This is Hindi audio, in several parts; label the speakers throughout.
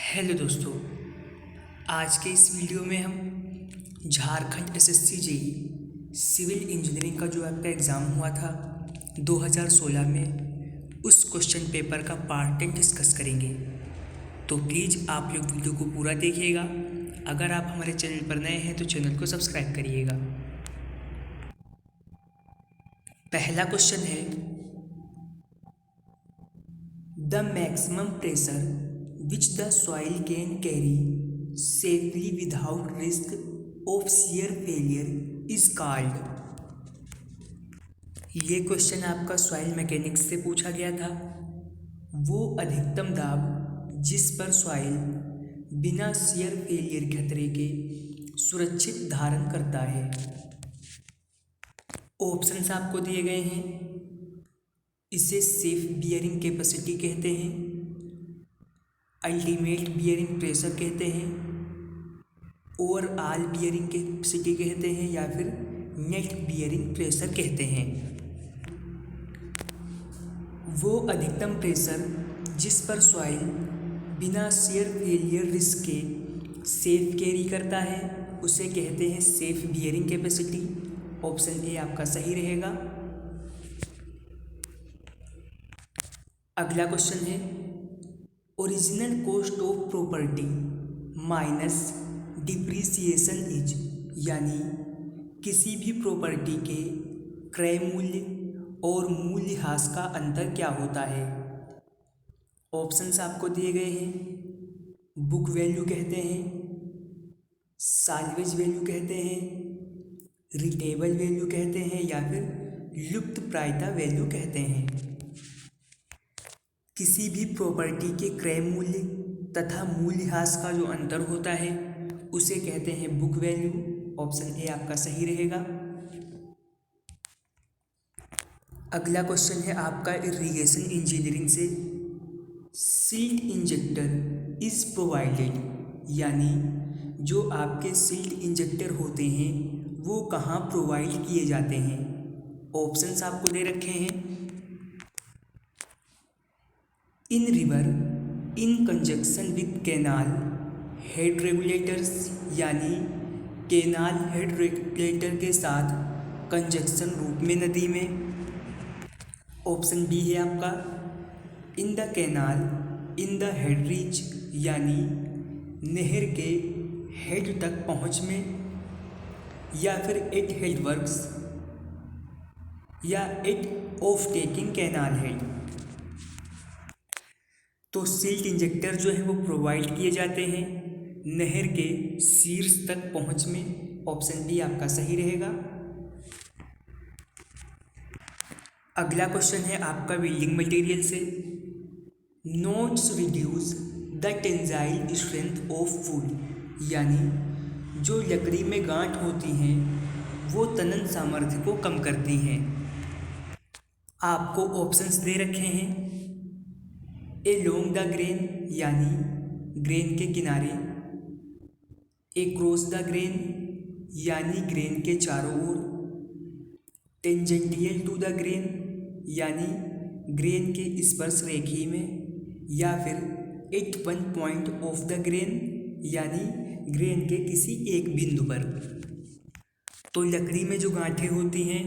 Speaker 1: हेलो दोस्तों। आज के इस वीडियो में हम Jharkhand SSC JE civil engineering का जो आपका एग्ज़ाम हुआ था 2016 में उस क्वेश्चन पेपर का पार्ट 10 डिस्कस करेंगे। तो प्लीज़ आप लोग वीडियो को पूरा देखिएगा। अगर आप हमारे चैनल पर नए हैं तो चैनल को सब्सक्राइब करिएगा। पहला क्वेश्चन है, the maximum pressure which the soil can carry safely without risk of shear failure is called। ये क्वेश्चन आपका सॉइल मैकेनिक्स से पूछा गया था। वो अधिकतम दाब जिस पर सॉइल बिना shear फेलियर खतरे के सुरक्षित धारण करता है। ऑप्शंस आपको दिए गए हैं। इसे सेफ बियरिंग कैपेसिटी कहते हैं, अल्टीमेट बियरिंग प्रेशर कहते हैं, ओवरऑल बियरिंग कैपेसिटी कहते हैं, या फिर नेट बियरिंग प्रेशर कहते हैं। वो अधिकतम प्रेशर जिस पर सॉइल बिना shear फेलियर रिस्क के सेफ कैरी करता है उसे कहते हैं safe bearing capacity. Option A आपका सही रहेगा। अगला क्वेश्चन है, original cost of property minus depreciation is, यानी किसी भी प्रॉपर्टी के क्रय मूल्य और मूल्यह्रास का अंतर क्या होता है। ऑप्शंस आपको दिए गए हैं। बुक वैल्यू कहते हैं, साल्वेज वैल्यू कहते हैं, रिटेबल वैल्यू कहते हैं, या फिर लुप्तप्रायता वैल्यू कहते हैं। किसी भी प्रॉपर्टी के क्रय मूल्य तथा मूल्यह्रास का जो अंतर होता है उसे कहते हैं बुक वैल्यू। ऑप्शन ए आपका सही रहेगा। अगला क्वेश्चन है आपका इरिगेशन इंजीनियरिंग से, सिल्ट इंजेक्टर इज प्रोवाइडेड, यानी जो आपके सिल्ट इंजेक्टर होते हैं वो कहाँ प्रोवाइड किए जाते हैं। ऑप्शंस आपको दे रखे हैं। इन river in conjunction with canal head regulators, यानी कैनाल हेड रेगुलेटर के साथ कंजक्शन रूप में नदी में। ऑप्शन बी है आपका in the canal in the head reach, यानी नहर के हेड तक पहुँच में, या फिर एट हेड वर्क्स, या at off taking canal head. तो सिल्ट इंजेक्टर जो है वो प्रोवाइड किए जाते हैं नहर के शीर्ष तक पहुंच में। ऑप्शन बी आपका सही रहेगा। अगला क्वेश्चन है आपका बिल्डिंग मटेरियल से, notes reduce the tensile strength of would, यानी जो लकड़ी में गांठ होती हैं वो तनन सामर्थ्य को कम करती हैं। आपको ऑप्शंस दे रखे हैं। एलोंग द ग्रेन, यानी ग्रेन के किनारे, एक्रॉस द ग्रेन, यानी ग्रेन के चारों ओर, टेंजेंटियल टू द ग्रेन, यानी ग्रेन के स्पर्श रेखी में, या फिर at one point of the grain, यानी ग्रेन के किसी एक बिंदु पर। तो लकड़ी में जो गांठें होती हैं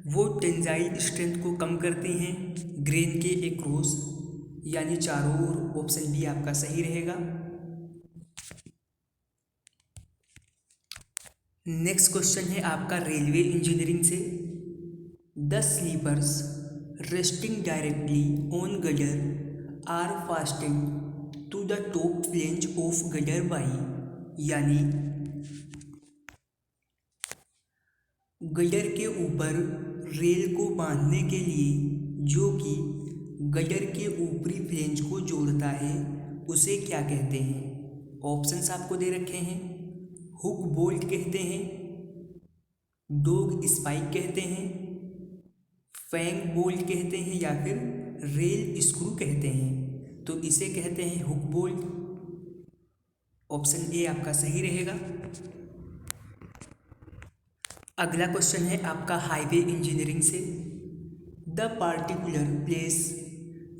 Speaker 1: वो टेंजाइल स्ट्रेंथ को कम करती हैं ग्रेन के एक्रॉस, यानी चारों ओर। ऑप्शन बी आपका सही रहेगा। नेक्स्ट क्वेश्चन है आपका रेलवे इंजीनियरिंग से, the sleepers resting directly on girder are fastened to the top flange of girder by, यानी गडर के ऊपर रेल को बांधने के लिए जो कि गडर के ऊपरी फ्लेंज को जोड़ता है उसे क्या कहते हैं। ऑप्शंस आपको दे रखे हैं। हुक बोल्ट कहते हैं, डॉग स्पाइक कहते हैं, फैंग बोल्ट कहते हैं, या फिर रेल स्क्रू कहते हैं। तो इसे कहते हैं हुक बोल्ट। ऑप्शन ए आपका सही रहेगा। अगला क्वेश्चन है आपका हाईवे इंजीनियरिंग से, the particular place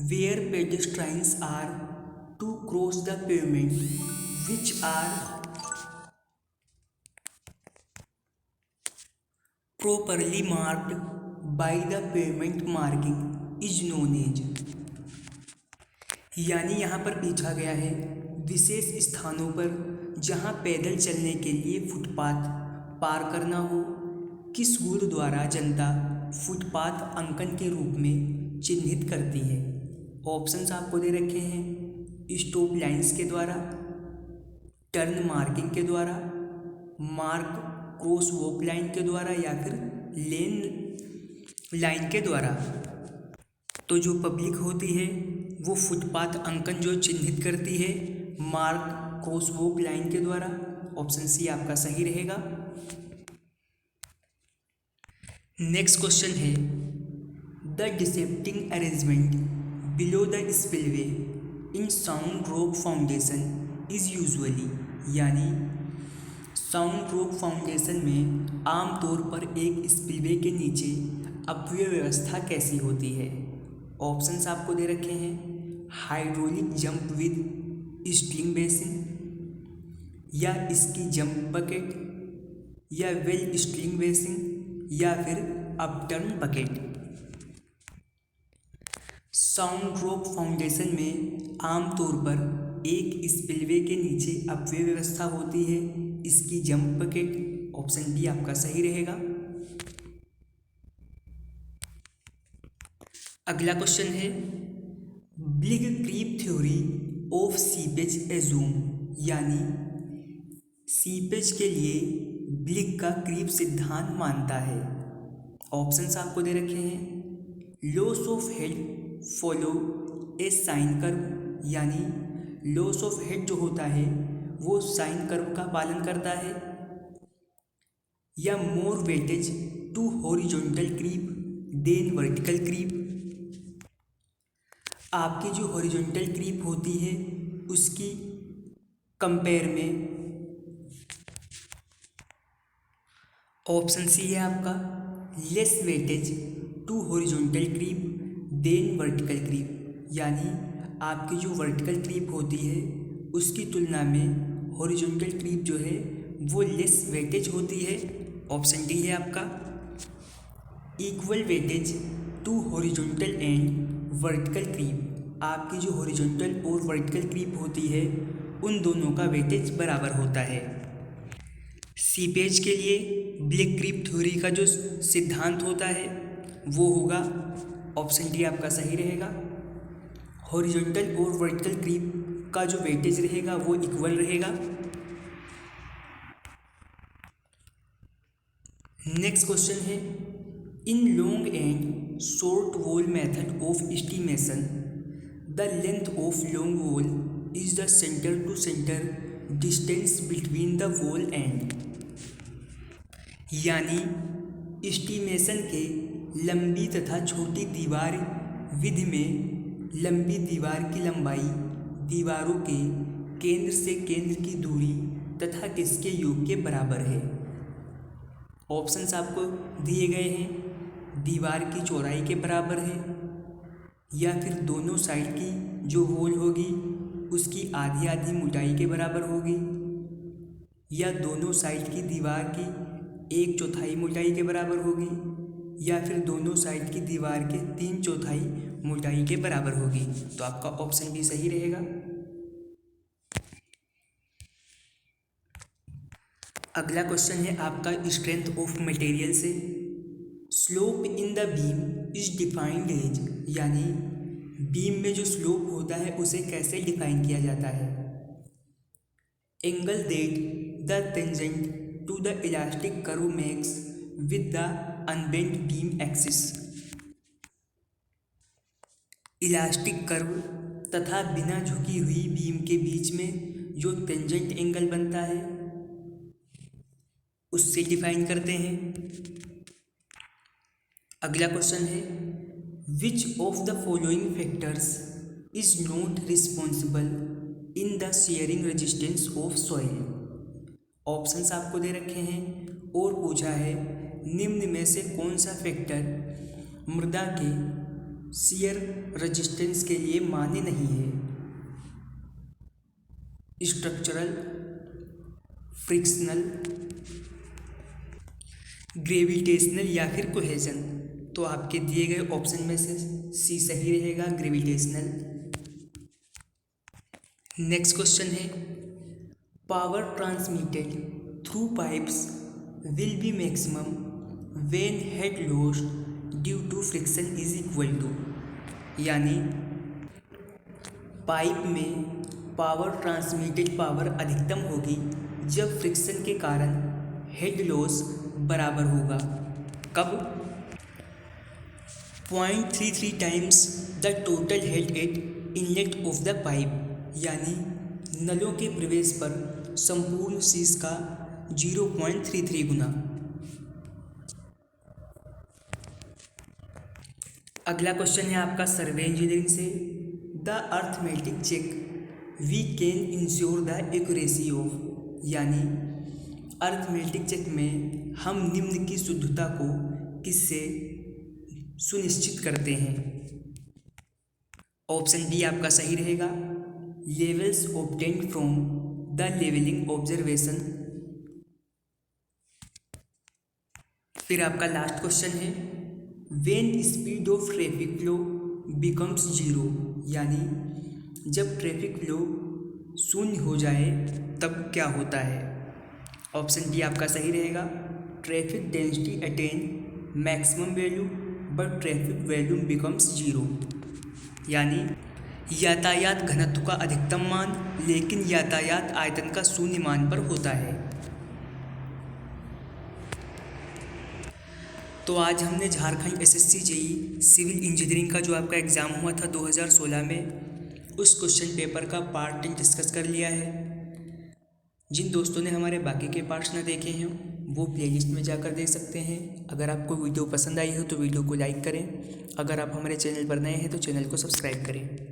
Speaker 1: where pedestrians are to cross the pavement which are properly marked by the pavement marking is known as। यानी यहाँ पर पूछा गया है विशेष स्थानों पर जहाँ पैदल चलने के लिए फुटपाथ पार करना हो किस गुण द्वारा जनता फुटपाथ अंकन के रूप में चिन्हित करती है। ऑप्शंस आपको दे रखे हैं स्टॉप लाइंस के द्वारा, टर्न मार्किंग के द्वारा, मार्क क्रॉस वॉक लाइन के द्वारा या फिर लेन लाइन के द्वारा। तो जो पब्लिक होती है वो फुटपाथ अंकन जो चिन्हित करती है मार्क क्रॉस वॉक लाइन के द्वारा। ऑप्शन सी आपका सही रहेगा। नेक्स्ट क्वेश्चन है the dissipating arrangement below the spillway in sound rock foundation is usually. यानी साउंड रॉक फाउंडेशन में आमतौर पर एक स्पिलवे के नीचे अपव्यय व्यवस्था कैसी होती है। ऑप्शंस आपको दे रखे हैं hydraulic jump with sting basin या इसकी जंप बकेट या वेल स्टिंग बेसिन या फिर upturn bucket. Sound rock foundation में आमतौर पर एक स्पिलवे के नीचे अपव्यय व्यवस्था होती है, इसकी जंप बकेट। ऑप्शन बी आपका सही रहेगा। अगला क्वेश्चन है Bligh creep theory of seepage assume. यानी सीपेज के लिए ब्लिग का क्रीप सिद्धांत मानता है। ऑप्शंस आपको दे रखे हैं loss of head follow A sine curve. यानी लॉस ऑफ हेड जो होता है वो साइन कर्व का पालन करता है, या more weightage to horizontal creep than vertical creep. आपकी जो हॉरिजॉन्टल क्रीप होती है उसकी कंपेयर में ऑप्शन सी है आपका less weightage to horizontal creep than vertical creep. यानी आपकी जो वर्टिकल क्रीप होती है उसकी तुलना में हॉरिजॉन्टल क्रीप जो है वो लेस वेटेज होती है। ऑप्शन डी है आपका equal weightage to horizontal and vertical creep. आपकी जो हॉरिजॉन्टल और वर्टिकल क्रीप होती है उन दोनों का वेटेज बराबर होता है। सीपेज के लिए ब्लिग क्रीप थ्योरी का जो सिद्धांत होता है वो होगा, ऑप्शन डी आपका सही रहेगा, हॉरिजॉन्टल और वर्टिकल क्रीप का जो वेटेज रहेगा वो इक्वल रहेगा। नेक्स्ट क्वेश्चन है in long and short wall method of estimation the length of long wall is the centre to centre distance between the wall end. यानी एस्टिमेशन के लंबी तथा छोटी दीवार विधि में लंबी दीवार की लंबाई दीवारों के केंद्र से केंद्र की दूरी तथा किसके योग के बराबर है। ऑप्शंस आपको दिए गए हैं दीवार की चौड़ाई के बराबर है, या फिर दोनों साइड की जो वॉल होगी उसकी आधी आधी मोटाई के बराबर होगी, या दोनों साइड की दीवार की 1/4 मोटाई के बराबर होगी, या फिर दोनों साइड की दीवार के 3/4 मोटाई के बराबर होगी। तो आपका ऑप्शन भी सही रहेगा। अगला क्वेश्चन है आपका स्ट्रेंथ ऑफ मटेरियल से। Slope in the beam is defined as. यानी बीम में जो स्लोप होता है उसे कैसे डिफाइन किया जाता है। Angle that the tangent to the elastic curve makes with the unbent beam axis. Elastic curve तथा बिना झुकी हुई बीम के बीच में जो टेंजेंट एंगल बनता है उससे डिफाइन करते हैं। अगला क्वेश्चन है which of the following factors is not responsible in the sharing resistance of soil. Options आपको दे रखे हैं और पूछा है निम्न में से कौन सा फैक्टर मृदा के शियर रेजिस्टेंस के लिए मान्य नहीं है। स्ट्रक्चरल, फ्रिक्शनल, ग्रेविटेशनल या फिर कोहेजन। तो आपके दिए गए ऑप्शन में से सी सही रहेगा, ग्रेविटेशनल। नेक्स्ट क्वेश्चन है, power transmitted through pipes will be maximum when head loss due to friction is equal to, यानी पाइप में पावर ट्रांसमिटेड पावर अधिकतम होगी जब फ्रिक्शन के कारण हेड लॉस बराबर होगा। कब? 0.33 times the total head at inlet of the pipe, यानी नलों के प्रवेश पर संपूर्ण शीश का 0.33 गुना। अगला क्वेश्चन है आपका सर्वे इंजीनियरिंग से, the arithmetic check we can ensure the accuracy of, यानी अर्थमेटिक चेक में हम निम्न की शुद्धता को किससे सुनिश्चित करते हैं? ऑप्शन बी आपका सही रहेगा, levels obtained from the levelling observation. फिर आपका लास्ट क्वेश्चन है, when speed of traffic flow becomes zero, यानी जब ट्रैफिक फ्लो शून्य हो जाए तब क्या होता है? ऑप्शन बी आपका सही रहेगा, traffic density attain maximum value but traffic volume becomes zero, यानी यातायात घनत्व का अधिकतम मान लेकिन यातायात आयतन का शून्य मान पर होता है। तो आज हमने Jharkhand SSC JEE civil engineering का जो आपका एग्ज़ाम हुआ था 2016 में, उस क्वेश्चन पेपर का पार्ट 10 डिस्कस कर लिया है। जिन दोस्तों ने हमारे बाकी के पार्ट्स ना देखे हैं वो प्लेलिस्ट में जाकर देख सकते हैं। अगर आपको वीडियो पसंद आई हो तो वीडियो को लाइक करें। अगर आप हमारे चैनल पर नए हैं तो चैनल को सब्सक्राइब करें।